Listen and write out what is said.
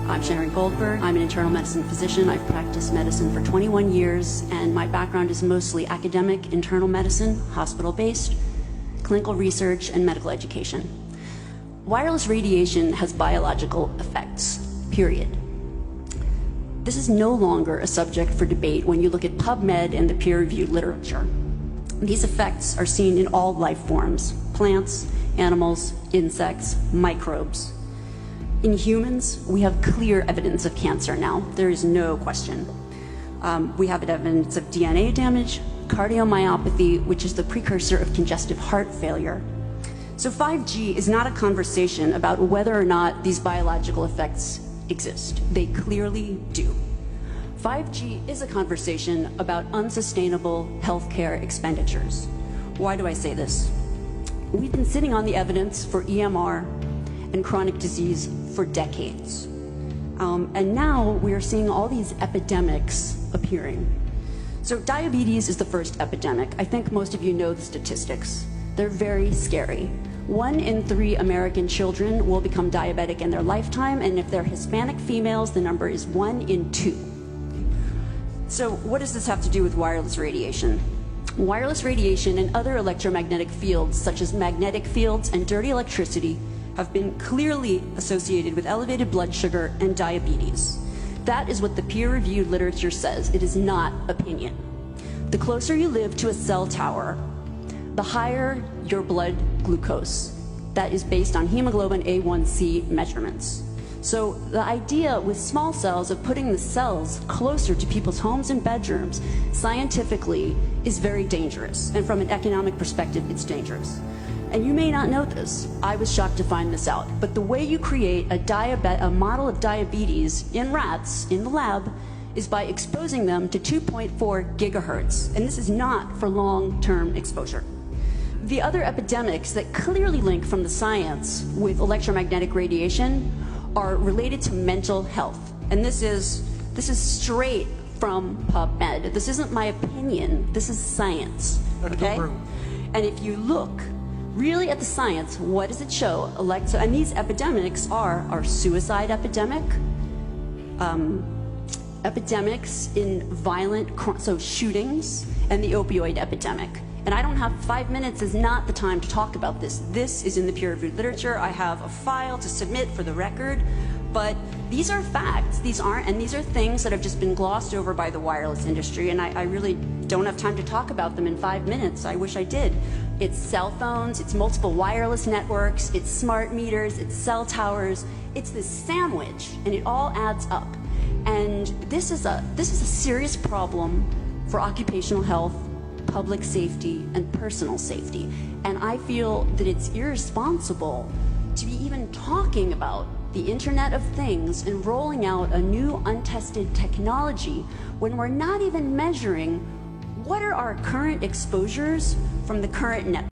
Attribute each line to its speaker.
Speaker 1: I'm Sharon Goldberg. I'm an internal medicine physician. I've practiced medicine for 21 years, and my background is mostly academic, internal medicine, hospital-based, clinical research, and medical education. Wireless radiation has biological effects, period. This is no longer a subject for debate when you look at PubMed and the peer-reviewed literature. These effects are seen in all life forms: plants, animals, insects, microbes. In humans, we have clear evidence of cancer now. There is no question. We have evidence of DNA damage, cardiomyopathy, which is the precursor of congestive heart failure. So 5G is not a conversation about whether or not these biological effects exist. They clearly do. 5G is a conversation about unsustainable healthcare expenditures. Why do I say this? We've been sitting on the evidence for EMR and chronic disease for decades. And now we are seeing all these epidemics appearing. So diabetes is the first epidemic. I think most of you know the statistics. They're very scary. 1 in 3 American children will become diabetic in their lifetime, and if they're Hispanic females, the number is 1 in 2. So what does this have to do with wireless radiation? Wireless radiation and other electromagnetic fields, such as magnetic fields and dirty electricity, have been clearly associated with elevated blood sugar and diabetes. That is what the peer-reviewed literature says. It is not opinion. The closer you live to a cell tower, the higher your blood glucose. That is based on hemoglobin A1C measurements. So the idea with small cells of putting the cells closer to people's homes and bedrooms scientifically is very dangerous. And from an economic perspective, it's dangerous. And you may not know this. I was shocked to find this out. But the way you create a model of diabetes in rats in the lab is by exposing them to 2.4 gigahertz. And this is not for long-term exposure. The other epidemics that clearly link from the science with electromagnetic radiation are related to mental health. And this is straight from PubMed. This isn't my opinion. This is science. Okay? And if you look really at the science, what does it show? And these epidemics are suicide epidemic, epidemics in violent, shootings, and the opioid epidemic. And I don't have 5 minutes, is not the time to talk about this. This is in the peer-reviewed literature. I have a file to submit for the record, but these are facts. These are things that have just been glossed over by the wireless industry, and I really don't have time to talk about them in 5 minutes. I wish I did. It's cell phones, it's multiple wireless networks, it's smart meters, it's cell towers. It's this sandwich, and it all adds up. And this is a serious problem for occupational health, public safety, and personal safety. And I feel that it's irresponsible to be even talking about the Internet of Things and rolling out a new untested technology when we're not even measuring what are our current exposures from the current network.